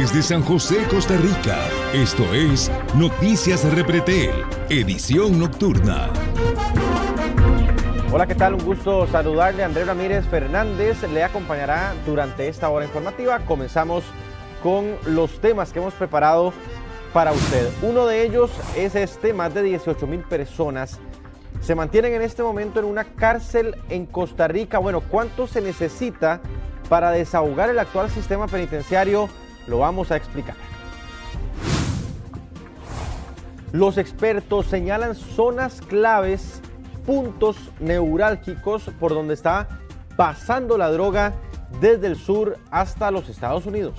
desde San José, Costa Rica. Esto es Noticias Repretel, edición nocturna. Hola, ¿qué tal? Un gusto saludarle. Andrés Ramírez Fernández le acompañará durante esta hora informativa. Comenzamos con los temas que hemos preparado para usted. Uno de ellos es más de 18,000 personas se mantienen en este momento en una cárcel en Costa Rica. Bueno, ¿cuánto se necesita para desahogar el actual sistema penitenciario? Lo vamos a explicar. Los expertos señalan zonas claves, puntos neurálgicos por donde está pasando la droga desde el sur hasta los Estados Unidos.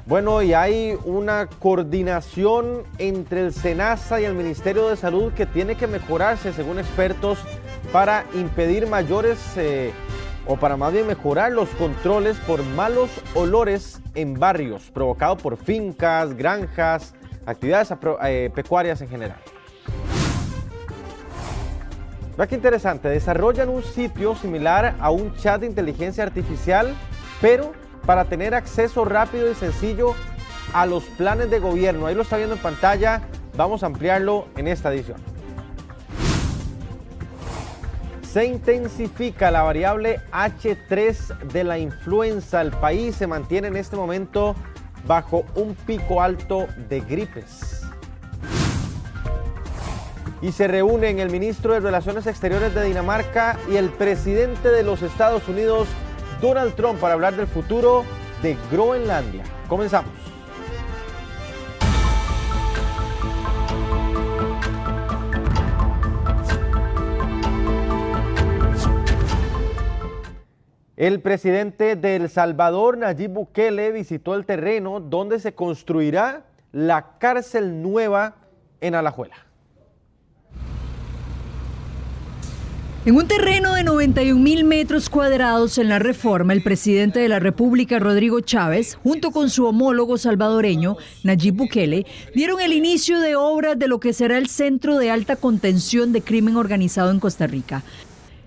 Bueno, y hay una coordinación entre el SENASA y el Ministerio de Salud que tiene que mejorarse, según expertos, para impedir para más bien mejorar los controles por malos olores en barrios, provocados por fincas, granjas, actividades pecuarias en general. Vea qué interesante, desarrollan un sitio similar a un chat de inteligencia artificial, pero para tener acceso rápido y sencillo a los planes de gobierno. Ahí lo está viendo en pantalla, vamos a ampliarlo en esta edición. Se intensifica la variable H3 de la influenza. El país se mantiene en este momento bajo un pico alto de gripes. Y se reúnen el ministro de Relaciones Exteriores de Dinamarca y el presidente de los Estados Unidos, Donald Trump, para hablar del futuro de Groenlandia. Comenzamos. El presidente de El Salvador, Nayib Bukele, visitó el terreno donde se construirá la cárcel nueva en Alajuela. En un terreno de 91,000 metros cuadrados en la Reforma, el presidente de la República, Rodrigo Chávez, junto con su homólogo salvadoreño, Nayib Bukele, dieron el inicio de obras de lo que será el Centro de Alta Contención de Crimen Organizado en Costa Rica.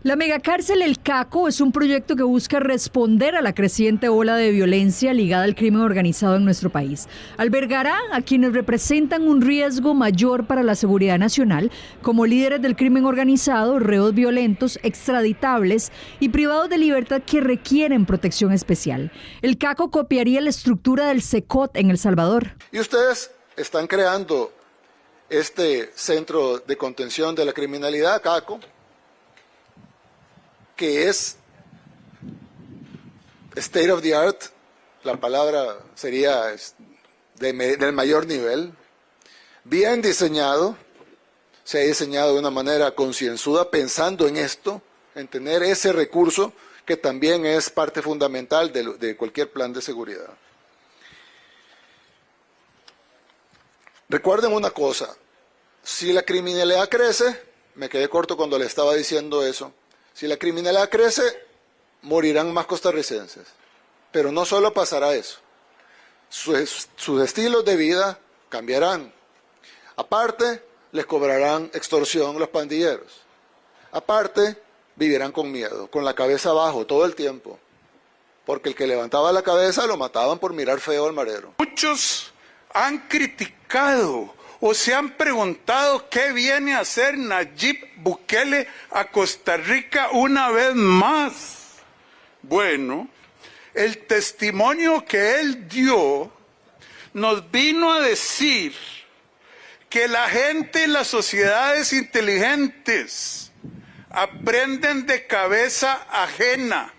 La megacárcel El Caco es un proyecto que busca responder a la creciente ola de violencia ligada al crimen organizado en nuestro país. Albergará a quienes representan un riesgo mayor para la seguridad nacional, como líderes del crimen organizado, reos violentos, extraditables y privados de libertad que requieren protección especial. El Caco copiaría la estructura del CECOT en El Salvador. Y ustedes están creando este centro de contención de la criminalidad, CACO, que es state of the art, la palabra sería del mayor nivel, bien diseñado, se ha diseñado de una manera concienzuda, pensando en esto, en tener ese recurso que también es parte fundamental de cualquier plan de seguridad. Recuerden una cosa, si la criminalidad crece, me quedé corto cuando le estaba diciendo eso, si la criminalidad crece, morirán más costarricenses. Pero no solo pasará eso. Sus estilos de vida cambiarán. Aparte, les cobrarán extorsión los pandilleros. Aparte, vivirán con miedo, con la cabeza abajo todo el tiempo. Porque el que levantaba la cabeza lo mataban por mirar feo al marero. Muchos han criticado o se han preguntado qué viene a hacer Nayib Bukele a Costa Rica una vez más. Bueno, el testimonio que él dio nos vino a decir que la gente y las sociedades inteligentes aprenden de cabeza ajena,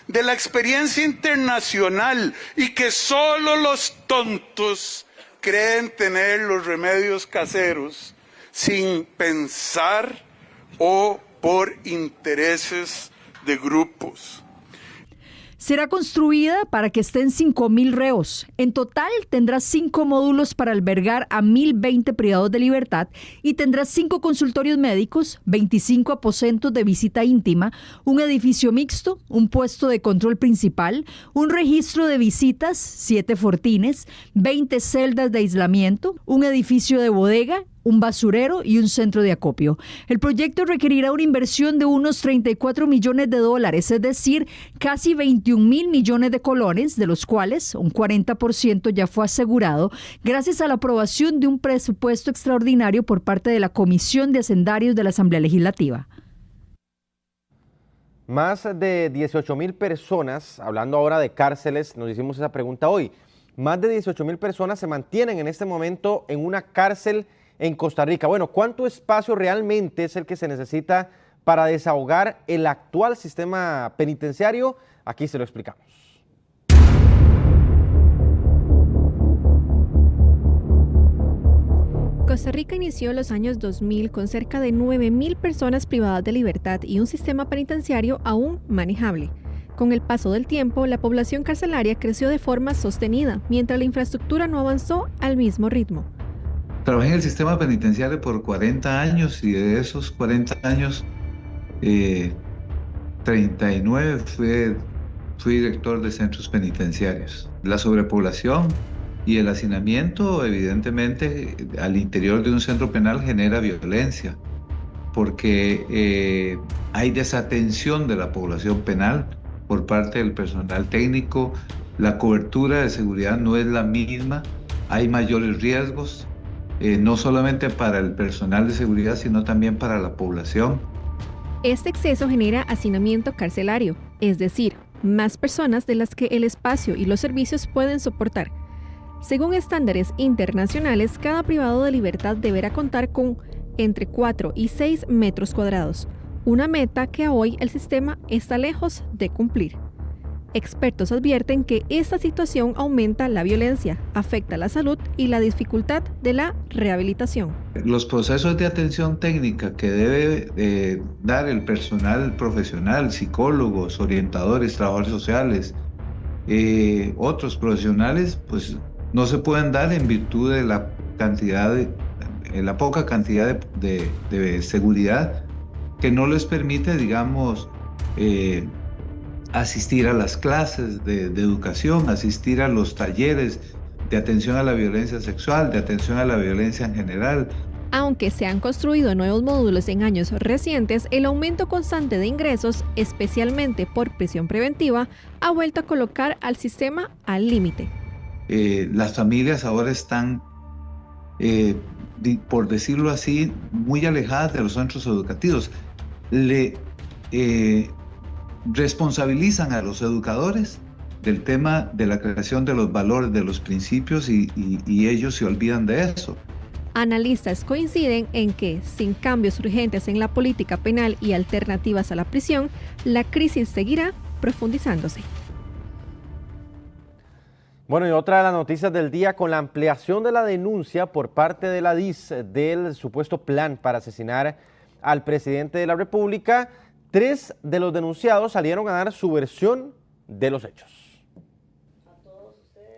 de la experiencia internacional, y que solo los tontos creen tener los remedios caseros sin pensar o por intereses de grupos. Será construida para que estén 5,000 reos. En total tendrá 5 módulos para albergar a 1,020 privados de libertad y tendrá 5 consultorios médicos, 25 aposentos de visita íntima, un edificio mixto, un puesto de control principal, un registro de visitas, 7 fortines, 20 celdas de aislamiento, un edificio de bodega un basurero y un centro de acopio. El proyecto requerirá una inversión de unos 34 millones de dólares, es decir, casi 21.000 millones de colones, de los cuales un 40% ya fue asegurado gracias a la aprobación de un presupuesto extraordinario por parte de la Comisión de Hacendarios de la Asamblea Legislativa. Más de 18.000 personas, hablando ahora de cárceles, nos hicimos esa pregunta hoy. Más de 18.000 personas se mantienen en este momento en una cárcel en Costa Rica. Bueno, ¿cuánto espacio realmente es el que se necesita para desahogar el actual sistema penitenciario? Aquí se lo explicamos. Costa Rica inició los años 2000 con cerca de 9.000 personas privadas de libertad y un sistema penitenciario aún manejable. Con el paso del tiempo, la población carcelaria creció de forma sostenida, mientras la infraestructura no avanzó al mismo ritmo. Trabajé en el sistema penitenciario por 40 años y de esos 40 años, 39 fui director de centros penitenciarios. La sobrepoblación y el hacinamiento, evidentemente, al interior de un centro penal genera violencia, porque hay desatención de la población penal por parte del personal técnico, la cobertura de seguridad no es la misma, hay mayores riesgos, no solamente para el personal de seguridad, sino también para la población. Este exceso genera hacinamiento carcelario, es decir, más personas de las que el espacio y los servicios pueden soportar. Según estándares internacionales, cada privado de libertad deberá contar con entre 4 y 6 metros cuadrados, una meta que hoy el sistema está lejos de cumplir. Expertos advierten que esta situación aumenta la violencia, afecta la salud y la dificultad de la rehabilitación. Los procesos de atención técnica que debe dar el personal profesional, psicólogos, orientadores, trabajadores sociales, otros profesionales, pues no se pueden dar en virtud de la poca cantidad de seguridad que no les permite, digamos, asistir a las clases de educación, asistir a los talleres de atención a la violencia sexual, de atención a la violencia en general. Aunque se han construido nuevos módulos en años recientes, el aumento constante de ingresos, especialmente por prisión preventiva, ha vuelto a colocar al sistema al límite. Las familias ahora están, por decirlo así, muy alejadas de los centros educativos. Responsabilizan a los educadores del tema de la creación de los valores, de los principios y ellos se olvidan de eso. Analistas coinciden en que, sin cambios urgentes en la política penal y alternativas a la prisión, la crisis seguirá profundizándose. Bueno, y otra de las noticias del día, con la ampliación de la denuncia por parte de la DIS del supuesto plan para asesinar al presidente de la República, 3 de los denunciados salieron a dar su versión de los hechos.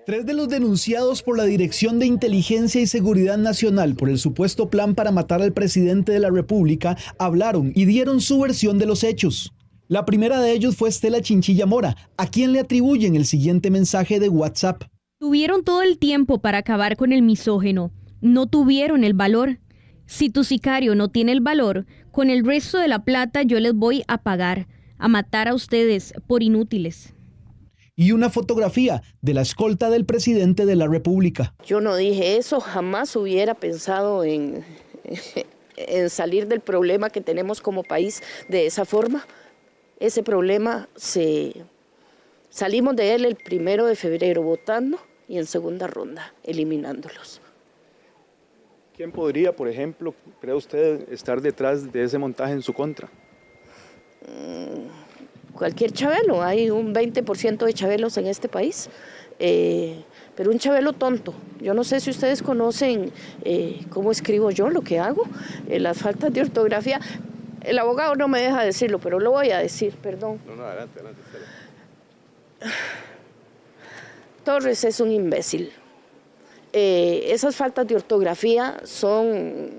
3 de los denunciados por la Dirección de Inteligencia y Seguridad Nacional por el supuesto plan para matar al presidente de la República hablaron y dieron su versión de los hechos. La primera de ellos fue Estela Chinchilla Mora, a quien le atribuyen el siguiente mensaje de WhatsApp. Tuvieron todo el tiempo para acabar con el misógeno. No tuvieron el valor. Si tu sicario no tiene el valor, con el resto de la plata yo les voy a pagar, a matar a ustedes por inútiles. Y una fotografía de la escolta del presidente de la República. Yo no dije eso, jamás hubiera pensado en salir del problema que tenemos como país de esa forma. Ese problema salimos de él el 1 de febrero votando y en segunda ronda eliminándolos. ¿Quién podría, por ejemplo, cree usted, estar detrás de ese montaje en su contra? Cualquier chabelo, hay un 20% de chabelos en este país, pero un chabelo tonto. Yo no sé si ustedes conocen cómo escribo yo, lo que hago, las faltas de ortografía. El abogado no me deja decirlo, pero lo voy a decir, perdón. No, adelante. Torres es un imbécil. Esas faltas de ortografía son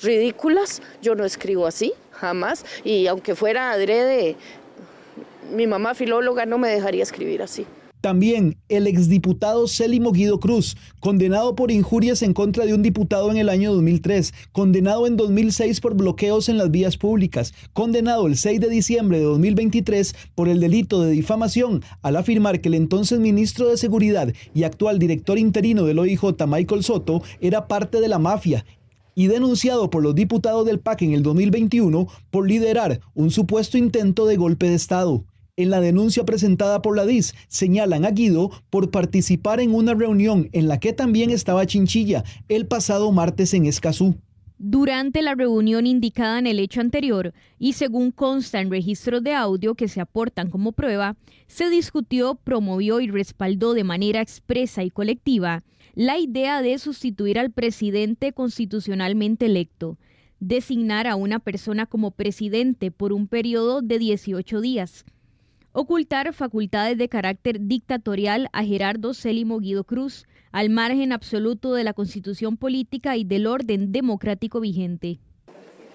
ridículas. Yo no escribo así, jamás. Y aunque fuera adrede, mi mamá filóloga no me dejaría escribir así. También el exdiputado Célimo Guido Cruz, condenado por injurias en contra de un diputado en el año 2003, condenado en 2006 por bloqueos en las vías públicas, condenado el 6 de diciembre de 2023 por el delito de difamación al afirmar que el entonces ministro de Seguridad y actual director interino del OIJ, Michael Soto, era parte de la mafia, y denunciado por los diputados del PAC en el 2021 por liderar un supuesto intento de golpe de Estado. En la denuncia presentada por la DIS, señalan a Guido por participar en una reunión en la que también estaba Chinchilla el pasado martes en Escazú. Durante la reunión indicada en el hecho anterior, y según consta en registros de audio que se aportan como prueba, se discutió, promovió y respaldó de manera expresa y colectiva la idea de sustituir al presidente constitucionalmente electo, designar a una persona como presidente por un periodo de 18 días, ocultar facultades de carácter dictatorial a Gerardo Célimo Guido Cruz, al margen absoluto de la Constitución política y del orden democrático vigente.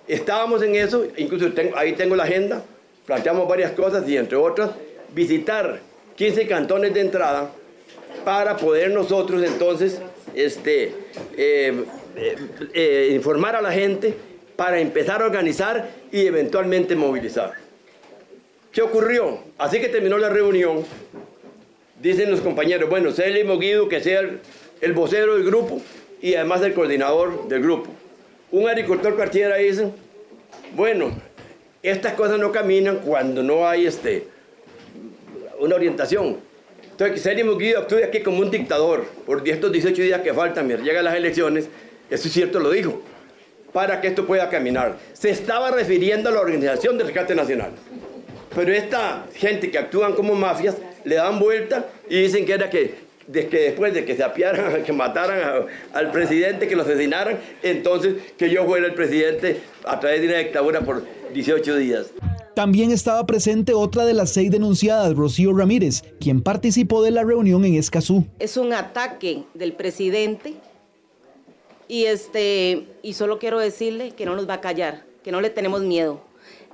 Estábamos en eso, incluso ahí tengo la agenda, planteamos varias cosas y entre otras, visitar 15 cantones de entrada para poder nosotros entonces informar a la gente para empezar a organizar y eventualmente movilizar. ¿Qué ocurrió? Así que terminó la reunión, dicen los compañeros, bueno, Célimo Guido que sea el vocero del grupo y además el coordinador del grupo. Un agricultor cualquiera dice, bueno, estas cosas no caminan cuando no hay una orientación. Entonces, Célimo Guido actúa aquí como un dictador por estos 18 días que faltan, llegan las elecciones, eso es cierto, lo dijo, para que esto pueda caminar. Se estaba refiriendo a la Organización de Rescate Nacional. Pero esta gente que actúan como mafias le dan vuelta y dicen que era que después de que se apiaran, que mataran al presidente, que lo asesinaran, entonces que yo fuera el presidente a través de una dictadura por 18 días. También estaba presente otra de las 6 denunciadas, Rocío Ramírez, quien participó de la reunión en Escazú. Es un ataque del presidente y solo quiero decirle que no nos va a callar, que no le tenemos miedo,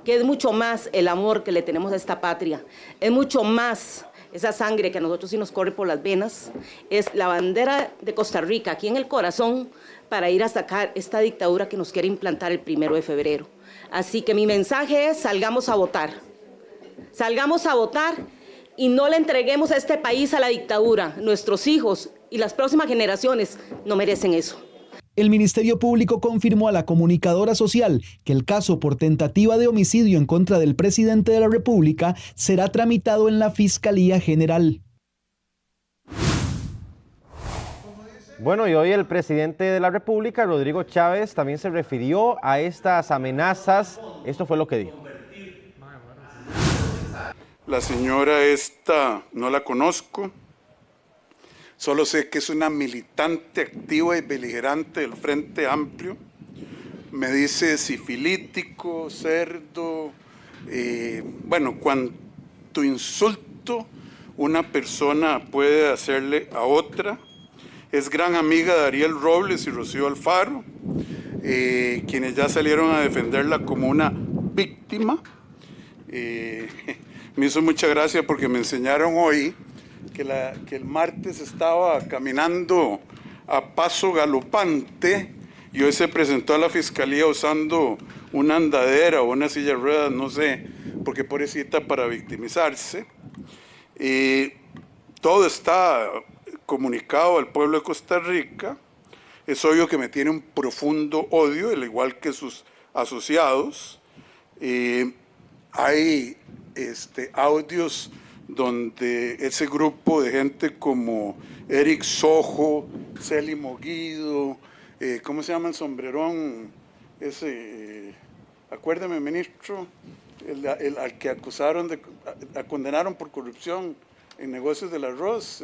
que es mucho más el amor que le tenemos a esta patria, es mucho más esa sangre que a nosotros sí nos corre por las venas, es la bandera de Costa Rica aquí en el corazón para ir a sacar esta dictadura que nos quiere implantar el 1 de febrero. Así que mi mensaje es salgamos a votar y no le entreguemos a este país a la dictadura. Nuestros hijos y las próximas generaciones no merecen eso. El Ministerio Público confirmó a la comunicadora social que el caso por tentativa de homicidio en contra del presidente de la República será tramitado en la Fiscalía General. Bueno, y hoy el presidente de la República, Rodrigo Chávez, también se refirió a estas amenazas. Esto fue lo que dijo. La señora esta no la conozco. Solo sé que es una militante activa y beligerante del Frente Amplio. Me dice sifilítico, cerdo, bueno, cuánto insulto una persona puede hacerle a otra. Es gran amiga de Ariel Robles y Rocío Alfaro, quienes ya salieron a defenderla como una víctima. Me hizo mucha gracia porque me enseñaron hoy que el martes estaba caminando a paso galopante y hoy se presentó a la fiscalía usando una andadera o una silla de ruedas, no sé, porque pobrecita para victimizarse. Todo está comunicado al pueblo de Costa Rica. Es obvio que me tiene un profundo odio, al igual que sus asociados. Hay audios donde ese grupo de gente como Eric Sojo, Célimo Guido, ¿cómo se llama el sombrerón? Acuérdeme, ministro, al que acusaron condenaron por corrupción en negocios del arroz,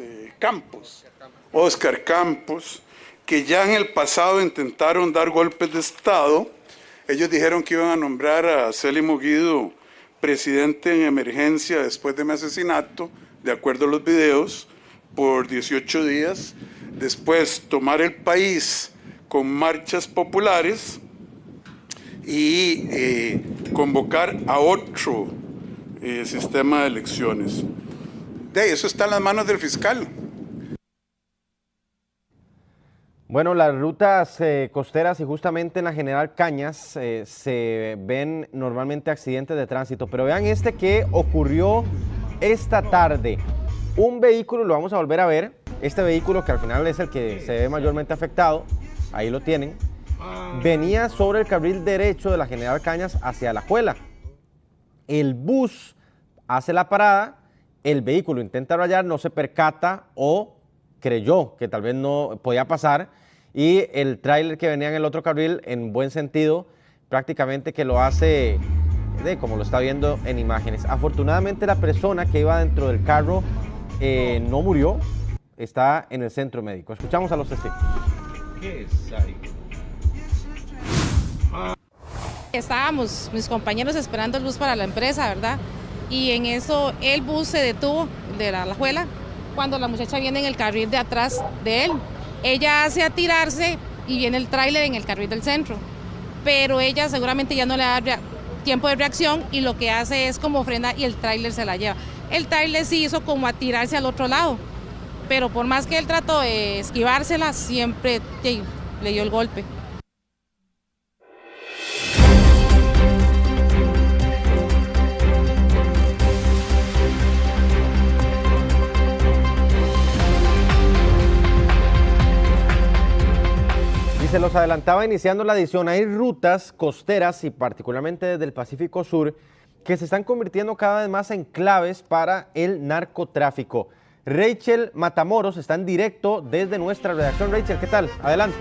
Oscar Campos, que ya en el pasado intentaron dar golpes de Estado. Ellos dijeron que iban a nombrar a Célimo Guido presidente en emergencia después de mi asesinato, de acuerdo a los videos, por 18 días, después tomar el país con marchas populares y convocar a otro sistema de elecciones. eso está en las manos del fiscal. Bueno, las rutas costeras y justamente en la General Cañas se ven normalmente accidentes de tránsito, pero vean este que ocurrió esta tarde. Un vehículo, lo vamos a volver a ver, este vehículo que al final es el que se ve mayormente afectado, ahí lo tienen, venía sobre el carril derecho de la General Cañas hacia Alajuela. El bus hace la parada, el vehículo intenta rayar, no se percata o creyó que tal vez no podía pasar, y el tráiler que venía en el otro carril, en buen sentido, prácticamente que lo hace como lo está viendo en imágenes. Afortunadamente la persona que iba dentro del carro no murió, está en el centro médico. Escuchamos a los testigos. ¿Qué es ahí? Estábamos mis compañeros esperando el bus para la empresa, ¿verdad? Y en eso el bus se detuvo de la Alajuela cuando la muchacha viene en el carril de atrás de él. Ella hace a tirarse y viene el tráiler en el carril del centro, pero ella seguramente ya no le da tiempo de reacción y lo que hace es como frena y el tráiler se la lleva. El tráiler sí hizo como a tirarse al otro lado, pero por más que él trató de esquivársela, siempre le dio el golpe. Y se los adelantaba iniciando la edición, hay rutas costeras y particularmente desde el Pacífico Sur que se están convirtiendo cada vez más en claves para el narcotráfico. Rachel Matamoros está en directo desde nuestra redacción. Rachel, ¿qué tal? Adelante.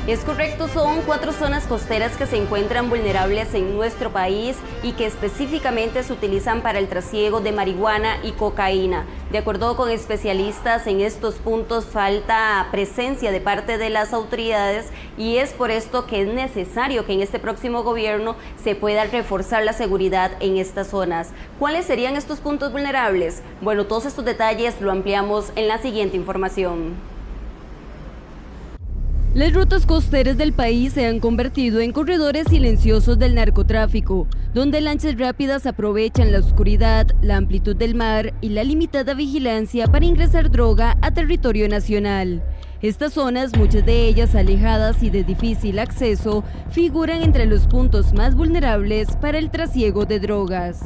Es correcto, son 4 zonas costeras que se encuentran vulnerables en nuestro país y que específicamente se utilizan para el trasiego de marihuana y cocaína. De acuerdo con especialistas, en estos puntos falta presencia de parte de las autoridades y es por esto que es necesario que en este próximo gobierno se pueda reforzar la seguridad en estas zonas. ¿Cuáles serían estos puntos vulnerables? Bueno, todos estos detalles lo ampliamos en la siguiente información. Las rutas costeras del país se han convertido en corredores silenciosos del narcotráfico, donde lanchas rápidas aprovechan la oscuridad, la amplitud del mar y la limitada vigilancia para ingresar droga a territorio nacional. Estas zonas, muchas de ellas alejadas y de difícil acceso, figuran entre los puntos más vulnerables para el trasiego de drogas.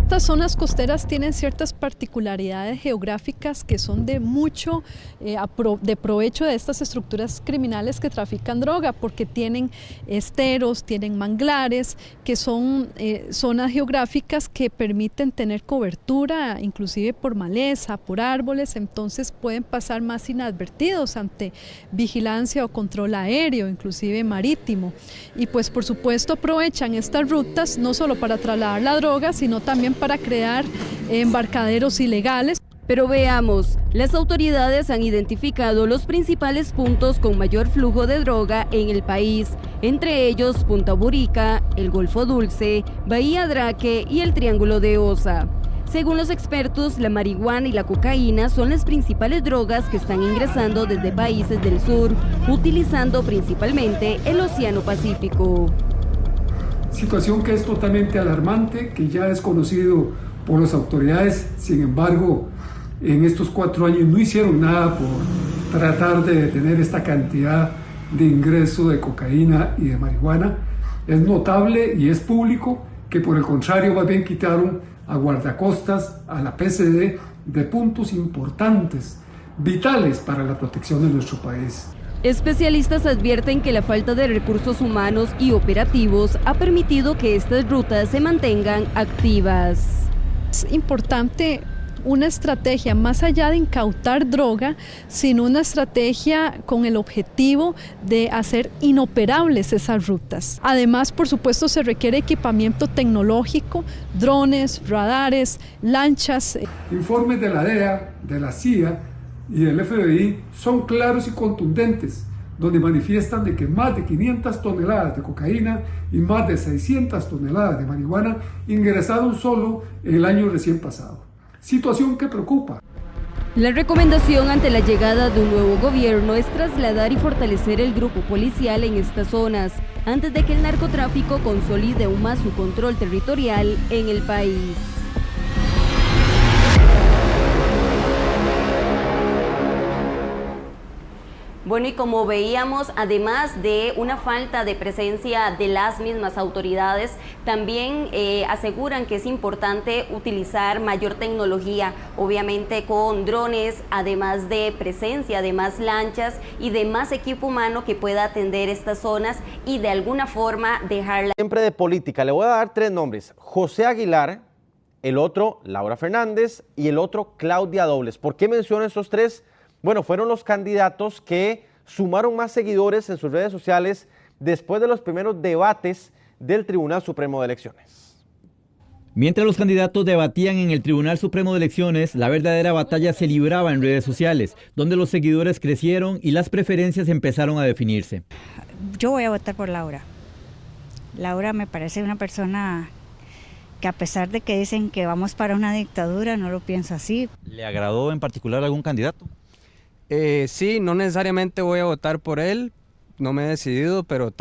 Estas zonas costeras tienen ciertas particularidades geográficas que son de mucho de provecho de estas estructuras criminales que trafican droga, porque tienen esteros, tienen manglares, que son zonas geográficas que permiten tener cobertura, inclusive por maleza, por árboles, entonces pueden pasar más inadvertidos ante vigilancia o control aéreo, inclusive marítimo. Y pues por supuesto aprovechan estas rutas no solo para trasladar la droga, sino también para crear embarcaderos ilegales. Pero veamos, las autoridades han identificado los principales puntos con mayor flujo de droga en el país, entre ellos Punta Burica, el Golfo Dulce, Bahía Draque y el Triángulo de Osa. Según los expertos, la marihuana y la cocaína son las principales drogas que están ingresando desde países del sur, utilizando principalmente el Océano Pacífico. Situación que es totalmente alarmante, que ya es conocido por las autoridades, sin embargo, en estos 4 años no hicieron nada por tratar de detener esta cantidad de ingreso de cocaína y de marihuana. Es notable y es público que por el contrario más bien quitaron a guardacostas, a la PCD, de puntos importantes, vitales para la protección de nuestro país. Especialistas advierten que la falta de recursos humanos y operativos ha permitido que estas rutas se mantengan activas. Es importante una estrategia más allá de incautar droga, sino una estrategia con el objetivo de hacer inoperables esas rutas. Además, por supuesto, se requiere equipamiento tecnológico, drones, radares, lanchas. Informes de la DEA, de la CIA y del FBI son claros y contundentes, donde manifiestan de que más de 500 toneladas de cocaína y más de 600 toneladas de marihuana ingresaron solo en el año recién pasado. Situación que preocupa. La recomendación ante la llegada de un nuevo gobierno es trasladar y fortalecer el grupo policial en estas zonas, antes de que el narcotráfico consolide aún más su control territorial en el país. Bueno, y como veíamos, además de una falta de presencia de las mismas autoridades, también aseguran que es importante utilizar mayor tecnología, obviamente con drones, además de presencia de más lanchas y de más equipo humano que pueda atender estas zonas y de alguna forma dejarla. Siempre de política, le voy a dar 3 nombres: José Aguilar, el otro Laura Fernández y el otro Claudia Dobles. ¿Por qué menciono estos 3? Bueno, fueron los candidatos que sumaron más seguidores en sus redes sociales después de los primeros debates del Tribunal Supremo de Elecciones. Mientras los candidatos debatían en el Tribunal Supremo de Elecciones, la verdadera batalla se libraba en redes sociales, donde los seguidores crecieron y las preferencias empezaron a definirse. Yo voy a votar por Laura. Laura me parece una persona que, a pesar de que dicen que vamos para una dictadura, no lo pienso así. ¿Le agradó en particular algún candidato? Sí, no necesariamente voy a votar por él, no me he decidido, pero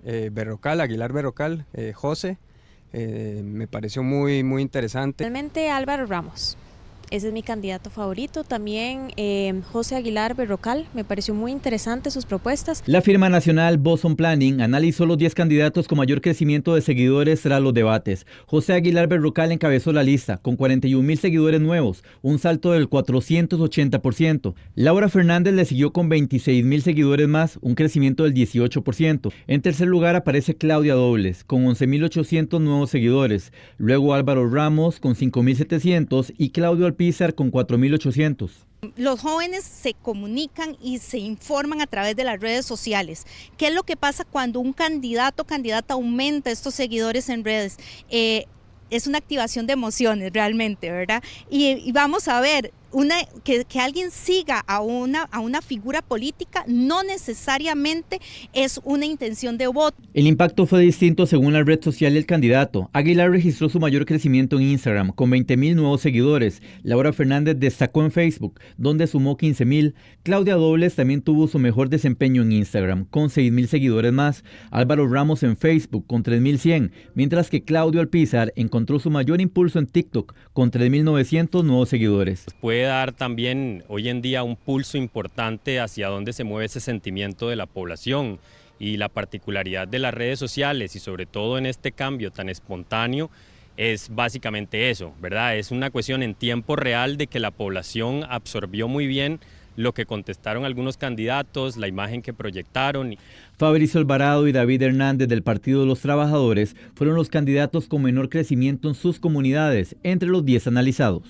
Berrocal, Aguilar Berrocal, José, me pareció muy interesante. Realmente Álvaro Ramos, ese es mi candidato favorito. También José Aguilar Berrocal, me pareció muy interesante sus propuestas. La firma nacional Boston Planning analizó los 10 candidatos con mayor crecimiento de seguidores tras los debates. José Aguilar Berrocal encabezó la lista con 41,000 seguidores nuevos, un salto del 480%. Laura Fernández le siguió con 26,000 seguidores más, un crecimiento del 18%. En tercer lugar aparece Claudia Dobles con 11,800 nuevos seguidores. Luego Álvaro Ramos con 5,700 y Claudio Alpizar con 4,800. Los jóvenes se comunican y se informan a través de las redes sociales. ¿Qué es lo que pasa cuando un candidato o candidata aumenta estos seguidores en redes? Es una activación de emociones realmente, ¿verdad? Y vamos a ver, que alguien siga a una figura política no necesariamente es una intención de voto. El impacto fue distinto según la red social del candidato. Aguilar registró su mayor crecimiento en Instagram con 20,000 nuevos seguidores. Laura Fernández destacó en Facebook, donde sumó 15,000. Claudia Dobles también tuvo su mejor desempeño en Instagram con 6,000 seguidores más. Álvaro Ramos en Facebook con 3,100, mientras que Claudio Alpizar encontró su mayor impulso en TikTok con 3,900 nuevos seguidores. Puede dar también hoy en día un pulso importante hacia dónde se mueve ese sentimiento de la población, y la particularidad de las redes sociales y sobre todo en este cambio tan espontáneo es básicamente eso, ¿verdad? Es una cuestión en tiempo real de que la población absorbió muy bien lo que contestaron algunos candidatos, la imagen que proyectaron. Fabricio Alvarado y David Hernández del Partido de los Trabajadores fueron los candidatos con menor crecimiento en sus comunidades, entre los 10 analizados.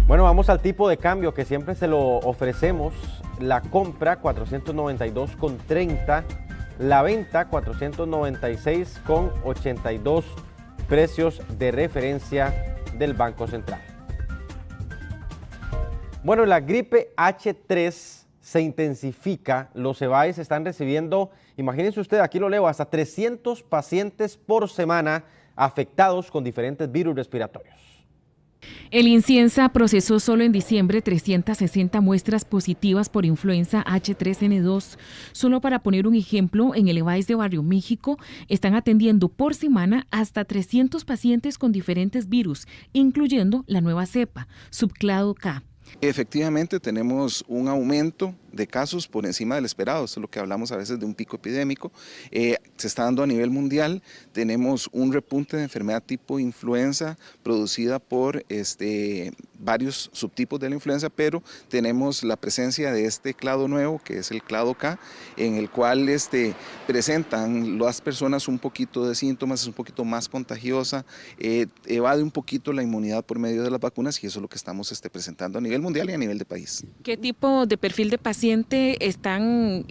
Bueno, vamos al tipo de cambio que siempre se lo ofrecemos. La compra 492,30, la venta 496,82, precios de referencia del Banco Central. Bueno, la gripe H3 se intensifica, los EBAIS están recibiendo, imagínense usted, aquí lo leo, hasta 300 pacientes por semana afectados con diferentes virus respiratorios. El INCIENSA procesó solo en diciembre 360 muestras positivas por influenza H3N2. Solo para poner un ejemplo, en el EBAIS de Barrio México están atendiendo por semana hasta 300 pacientes con diferentes virus, incluyendo la nueva cepa, subclado K. Efectivamente tenemos un aumento de casos por encima del esperado, esto es lo que hablamos a veces de un pico epidémico, se está dando a nivel mundial, tenemos un repunte de enfermedad tipo influenza producida por varios subtipos de la influenza, pero tenemos la presencia de este clado nuevo que es el clado K, en el cual presentan las personas un poquito de síntomas, es un poquito más contagiosa, evade un poquito la inmunidad por medio de las vacunas y eso es lo que estamos presentando a nivel mundial y a nivel de país. ¿Qué tipo de perfil de paciente están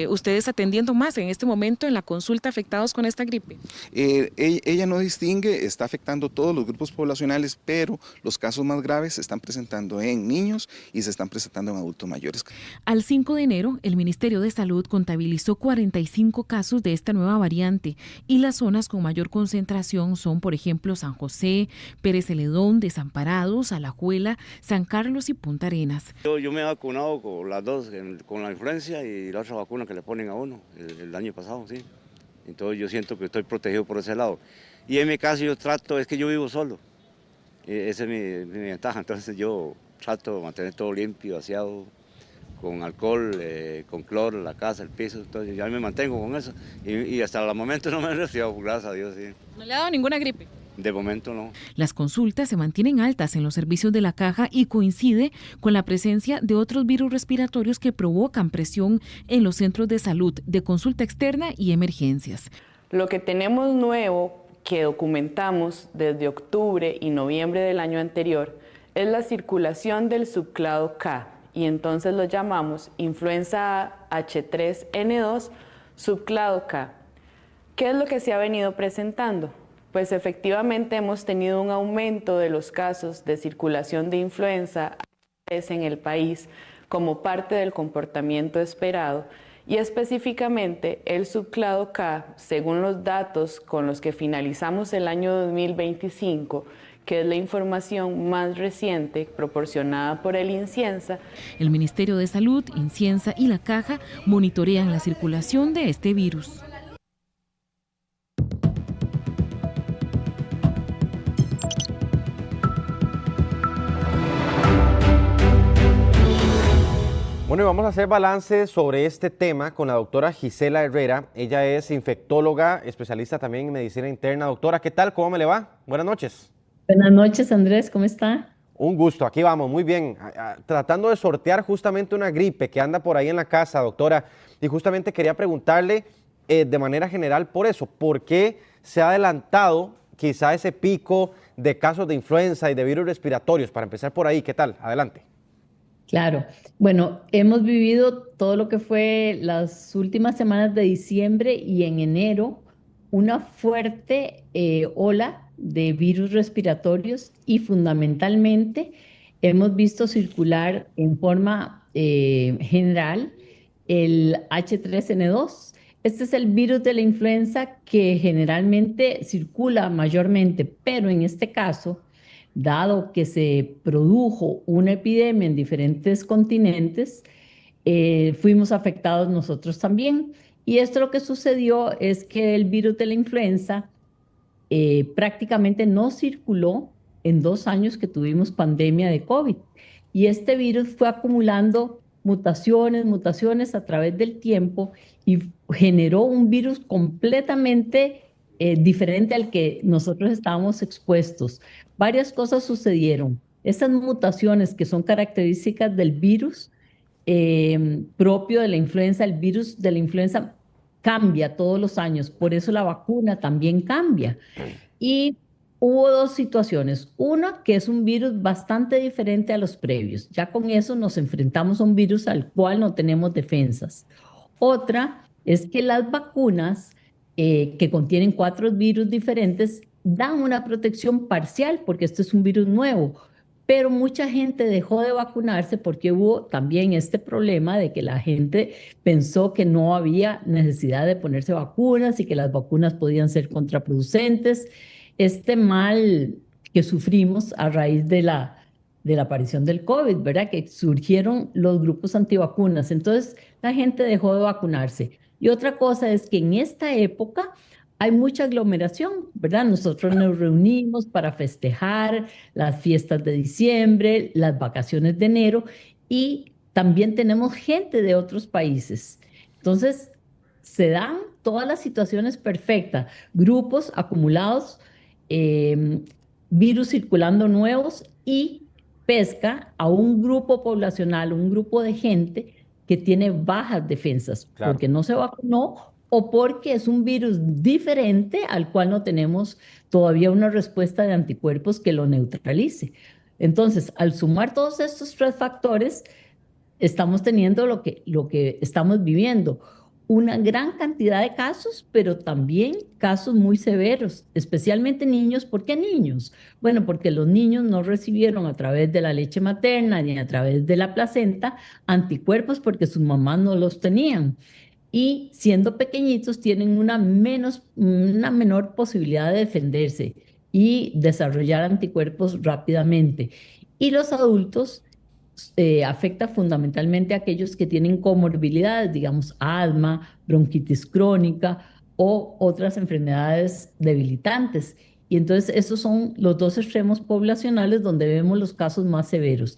ustedes atendiendo más en este momento en la consulta afectados con esta gripe? Ella no distingue, está afectando todos los grupos poblacionales, pero los casos más graves se están presentando en niños y se están presentando en adultos mayores. Al 5 de enero, el Ministerio de Salud contabilizó 45 casos de esta nueva variante y las zonas con mayor concentración son, por ejemplo, San José, Pérez Celedón, Desamparados, Alajuela, San Carlos y Punta Arenas. Yo me he vacunado con las dos, con la influencia y la otra vacuna que le ponen a uno el año pasado, sí. Entonces yo siento que estoy protegido por ese lado. Y en mi caso yo trato, es que yo vivo solo, esa es mi ventaja, entonces yo trato de mantener todo limpio, aseado, con alcohol, con cloro, la casa, el piso, entonces ya me mantengo con eso. Y hasta el momento no me he resfriado, gracias a Dios. Sí. ¿No le ha dado ninguna gripe? De momento no. Las consultas se mantienen altas en los servicios de la Caja y coincide con la presencia de otros virus respiratorios que provocan presión en los centros de salud de consulta externa y emergencias. Lo que tenemos nuevo que documentamos desde octubre y noviembre del año anterior es la circulación del subclado K, y entonces lo llamamos influenza H3N2 subclado K. ¿Qué es lo que se ha venido presentando? Pues efectivamente hemos tenido un aumento de los casos de circulación de influenza en el país como parte del comportamiento esperado, y específicamente el subclado K, según los datos con los que finalizamos el año 2025, que es la información más reciente proporcionada por el INCIENSA. El Ministerio de Salud, INCIENSA y la Caja monitorean la circulación de este virus. Bueno, y vamos a hacer balance sobre este tema con la doctora Gisela Herrera. Ella es infectóloga, especialista también en medicina interna. Doctora, ¿qué tal? ¿Cómo me le va? Buenas noches. Buenas noches, Andrés, ¿cómo está? Un gusto, aquí vamos, muy bien. Tratando de sortear justamente una gripe que anda por ahí en la casa, doctora. Y justamente quería preguntarle de manera general por eso, ¿por qué se ha adelantado quizá ese pico de casos de influenza y de virus respiratorios? Para empezar por ahí, ¿qué tal? Adelante. Claro, bueno, hemos vivido todo lo que fue las últimas semanas de diciembre y en enero una fuerte ola de virus respiratorios, y fundamentalmente hemos visto circular en forma general el H3N2. Este es el virus de la influenza que generalmente circula mayormente, pero en este caso, dado que se produjo una epidemia en diferentes continentes, fuimos afectados nosotros también. Y esto lo que sucedió es que el virus de la influenza prácticamente no circuló en 2 años que tuvimos pandemia de COVID. Y este virus fue acumulando mutaciones a través del tiempo y generó un virus completamente diferente al que nosotros estábamos expuestos. Varias cosas sucedieron. Esas mutaciones que son características del virus propio de la influenza, el virus de la influenza cambia todos los años, por eso la vacuna también cambia. Y hubo 2 situaciones. Una, que es un virus bastante diferente a los previos. Ya con eso nos enfrentamos a un virus al cual no tenemos defensas. Otra es que las vacunas que contienen 4 virus diferentes dan una protección parcial porque este es un virus nuevo. Pero mucha gente dejó de vacunarse porque hubo también este problema de que la gente pensó que no había necesidad de ponerse vacunas y que las vacunas podían ser contraproducentes. Este mal que sufrimos a raíz de la aparición del COVID, ¿verdad? Que surgieron los grupos antivacunas. Entonces, la gente dejó de vacunarse. Y otra cosa es que en esta época hay mucha aglomeración, ¿verdad? Nosotros nos reunimos para festejar las fiestas de diciembre, las vacaciones de enero, y también tenemos gente de otros países. Entonces, se dan todas las situaciones perfectas, grupos acumulados, virus circulando nuevos, y pesca a un grupo poblacional, un grupo de gente que tiene bajas defensas, claro, porque no se vacunó o porque es un virus diferente al cual no tenemos todavía una respuesta de anticuerpos que lo neutralice. Entonces, al sumar todos estos 3 factores, estamos teniendo lo que estamos viviendo. Una gran cantidad de casos, pero también casos muy severos, especialmente niños. ¿Por qué niños? Bueno, porque los niños no recibieron a través de la leche materna ni a través de la placenta anticuerpos porque sus mamás no los tenían. Y siendo pequeñitos tienen una menor posibilidad de defenderse y desarrollar anticuerpos rápidamente. Y los adultos afecta fundamentalmente a aquellos que tienen comorbilidades, digamos asma, bronquitis crónica, o otras enfermedades debilitantes. Y entonces esos son los dos extremos poblacionales donde vemos los casos más severos.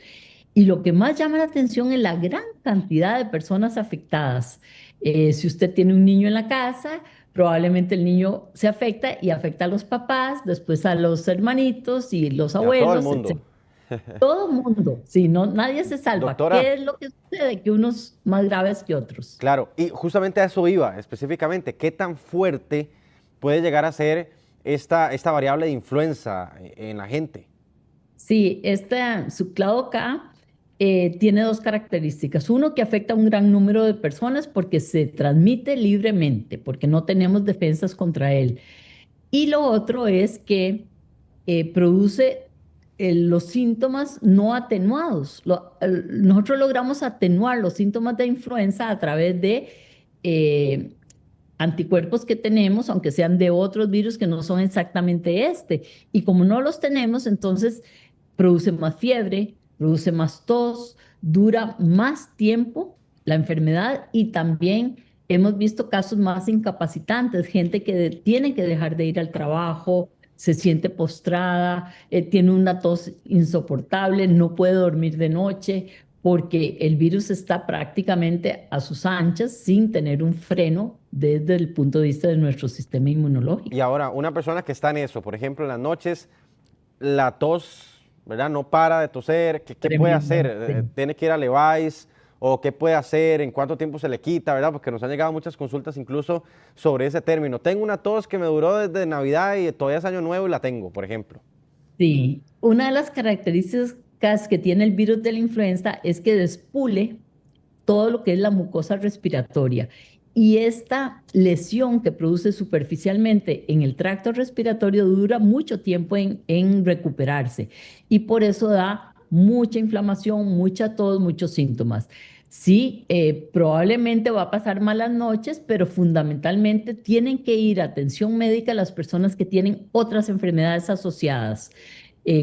Y lo que más llama la atención es la gran cantidad de personas afectadas. Si usted tiene un niño en la casa, probablemente el niño se afecta y afecta a los papás, después a los hermanitos y los abuelos. A todo el mundo. Todo el mundo, sí, no, nadie se salva. Doctora, ¿qué es lo que sucede? Que unos más graves que otros. Claro, y justamente a eso iba específicamente. ¿Qué tan fuerte puede llegar a ser esta variable de influenza en la gente? Sí, este subclado K tiene dos características. Uno, que afecta a un gran número de personas porque se transmite libremente, porque no tenemos defensas contra él. Y lo otro es que produce los síntomas no atenuados. Nosotros logramos atenuar los síntomas de influenza a través de anticuerpos que tenemos, aunque sean de otros virus que no son exactamente este. Y como no los tenemos, entonces produce más fiebre, produce más tos, dura más tiempo la enfermedad y también hemos visto casos más incapacitantes, gente que tiene que dejar de ir al trabajo, se siente postrada, tiene una tos insoportable, no puede dormir de noche porque el virus está prácticamente a sus anchas sin tener un freno desde el punto de vista de nuestro sistema inmunológico. Y ahora, una persona que está en eso, por ejemplo, en las noches, la tos, ¿verdad? No para de toser, ¿qué puede hacer? ¿Tiene que ir a Levi's? ¿O qué puede hacer? ¿En cuánto tiempo se le quita? ¿Verdad? Porque nos han llegado muchas consultas incluso sobre ese término. Tengo una tos que me duró desde Navidad y todavía es Año Nuevo y la tengo, por ejemplo. Sí, una de las características que tiene el virus de la influenza es que despule todo lo que es la mucosa respiratoria. Y esta lesión que produce superficialmente en el tracto respiratorio dura mucho tiempo en recuperarse. Y por eso da mucha inflamación, mucha tos, muchos síntomas. Sí, probablemente va a pasar malas noches, pero fundamentalmente tienen que ir a atención médica las personas que tienen otras enfermedades asociadas.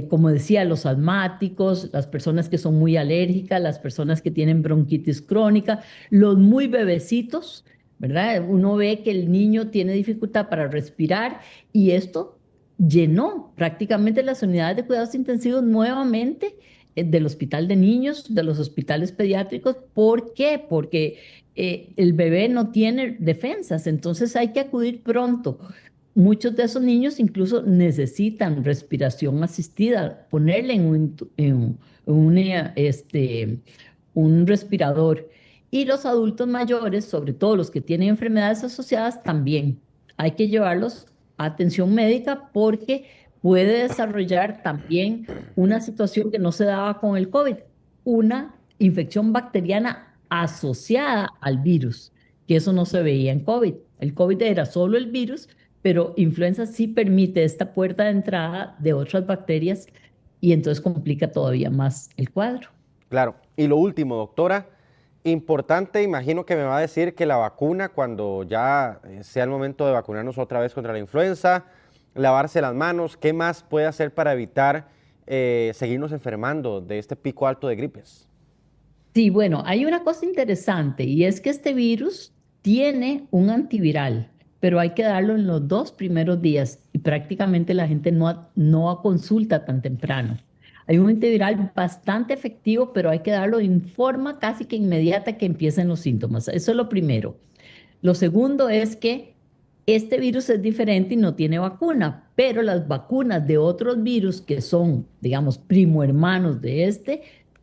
Como decía, los asmáticos, las personas que son muy alérgicas, las personas que tienen bronquitis crónica, los muy bebecitos, ¿verdad? Uno ve que el niño tiene dificultad para respirar y esto llenó prácticamente las unidades de cuidados intensivos nuevamente del hospital de niños, de los hospitales pediátricos. ¿Por qué? Porque el bebé no tiene defensas, entonces hay que acudir pronto. Muchos de esos niños incluso necesitan respiración asistida, ponerle un respirador. Y los adultos mayores, sobre todo los que tienen enfermedades asociadas, también hay que llevarlos a atención médica porque puede desarrollar también una situación que no se daba con el COVID, una infección bacteriana asociada al virus, que eso no se veía en COVID. El COVID era solo el virus, pero influenza sí permite esta puerta de entrada de otras bacterias y entonces complica todavía más el cuadro. Claro. Y lo último, doctora, importante, imagino que me va a decir que la vacuna, cuando ya sea el momento de vacunarnos otra vez contra la influenza, lavarse las manos, ¿qué más puede hacer para evitar seguirnos enfermando de este pico alto de gripes? Sí, bueno, hay una cosa interesante y es que este virus tiene un antiviral, pero hay que darlo en los 2 primeros días y prácticamente la gente no consulta tan temprano. Hay un antiviral bastante efectivo, pero hay que darlo en forma casi que inmediata que empiecen los síntomas. Eso es lo primero. Lo segundo es que este virus es diferente y no tiene vacuna, pero las vacunas de otros virus que son, digamos, primo hermanos de este,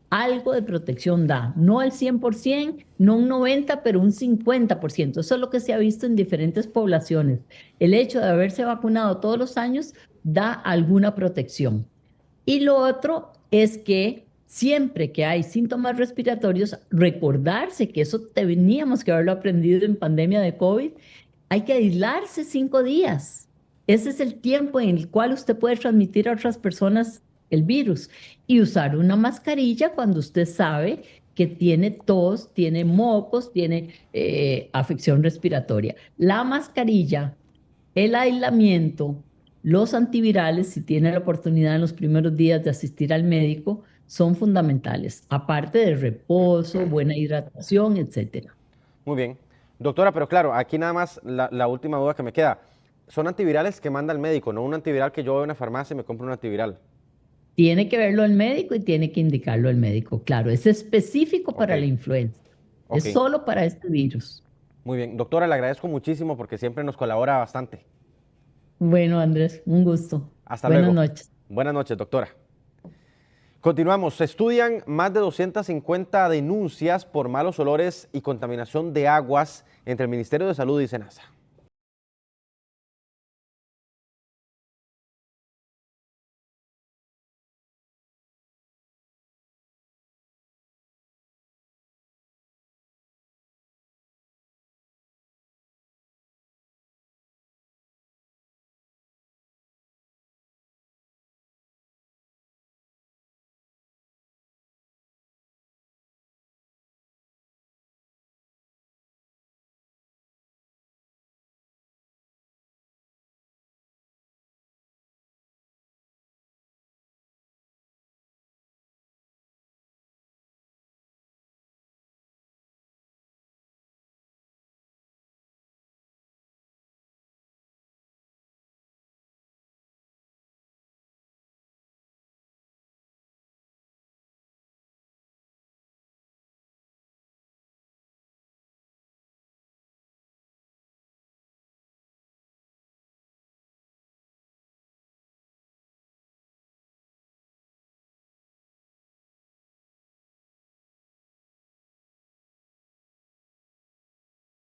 algo de protección da. No el 100%, no un 90%, pero un 50%. Eso es lo que se ha visto en diferentes poblaciones. El hecho de haberse vacunado todos los años da alguna protección. Y lo otro es que siempre que hay síntomas respiratorios, recordarse que eso teníamos que haberlo aprendido en pandemia de COVID, hay que aislarse 5 días. Ese es el tiempo en el cual usted puede transmitir a otras personas el virus y usar una mascarilla cuando usted sabe que tiene tos, tiene mocos, tiene afección respiratoria. La mascarilla, el aislamiento, los antivirales, si tiene la oportunidad en los primeros días de asistir al médico, son fundamentales, aparte de reposo, buena hidratación, etcétera. Muy bien. Doctora, pero claro, aquí nada más la última duda que me queda. Son antivirales que manda el médico, no un antiviral que yo voy a una farmacia y me compro un antiviral. Tiene que verlo el médico y tiene que indicarlo el médico, claro. Es específico para la influenza. Es solo para este virus. Muy bien. Doctora, le agradezco muchísimo porque siempre nos colabora bastante. Bueno, Andrés, un gusto. Hasta luego. Buenas noches. Buenas noches, doctora. Continuamos. Se estudian más de 250 denuncias por malos olores y contaminación de aguas entre el Ministerio de Salud y SENASA.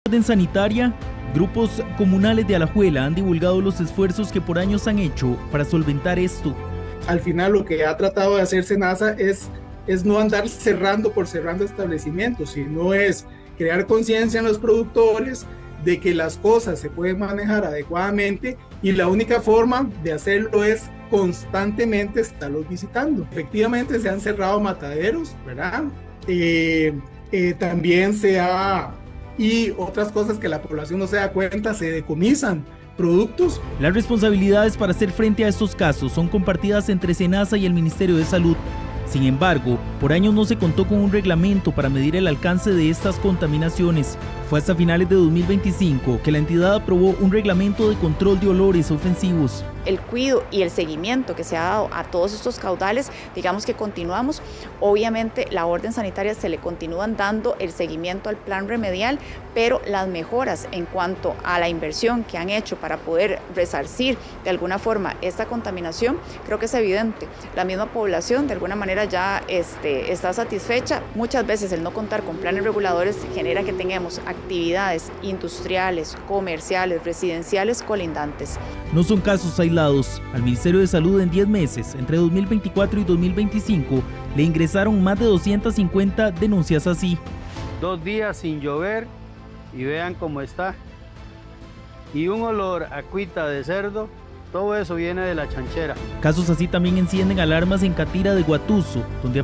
Orden sanitaria, grupos comunales de Alajuela han divulgado los esfuerzos que por años han hecho para solventar esto. Al final lo que ha tratado de hacer SENASA es no andar cerrando establecimientos, sino es crear conciencia en los productores de que las cosas se pueden manejar adecuadamente y la única forma de hacerlo es constantemente estarlos visitando. Efectivamente se han cerrado mataderos, ¿verdad? También y otras cosas que la población no se da cuenta, se decomisan productos. Las responsabilidades para hacer frente a estos casos son compartidas entre SENASA y el Ministerio de Salud. Sin embargo, por años no se contó con un reglamento para medir el alcance de estas contaminaciones. Fue hasta finales de 2025 que la entidad aprobó un reglamento de control de olores ofensivos. El cuidado y el seguimiento que se ha dado a todos estos caudales, digamos que continuamos. Obviamente la orden sanitaria se le continúan dando el seguimiento al plan remedial, pero las mejoras en cuanto a la inversión que han hecho para poder resarcir de alguna forma esta contaminación, creo que es evidente. La misma población de alguna manera ya está satisfecha. Muchas veces el no contar con planes reguladores genera que tengamos actividades industriales, comerciales, residenciales colindantes. No son casos aislados. Al Ministerio de Salud en 10 meses, entre 2024 y 2025, le ingresaron más de 250 denuncias así. 2 días sin llover y vean cómo está. Y un olor a cuita de cerdo, todo eso viene de la chanchera. Casos así también encienden alarmas en Catira de Guatuso, donde a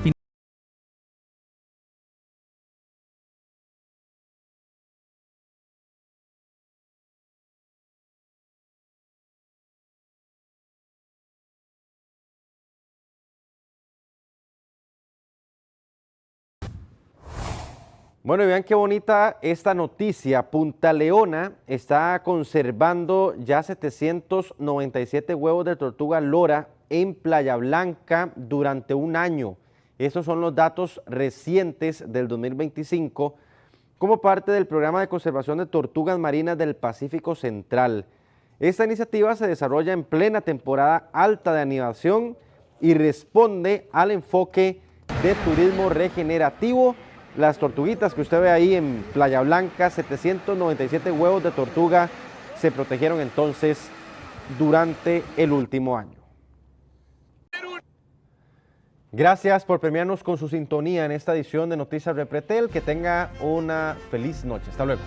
Bueno, y vean qué bonita esta noticia. Punta Leona está conservando ya 797 huevos de tortuga lora en Playa Blanca durante un año. Estos son los datos recientes del 2025 como parte del programa de conservación de tortugas marinas del Pacífico Central. Esta iniciativa se desarrolla en plena temporada alta de anidación y responde al enfoque de turismo regenerativo. Las tortuguitas que usted ve ahí en Playa Blanca, 797 huevos de tortuga se protegieron entonces durante el último año. Gracias por premiarnos con su sintonía en esta edición de Noticias Repretel. Que tenga una feliz noche. Hasta luego.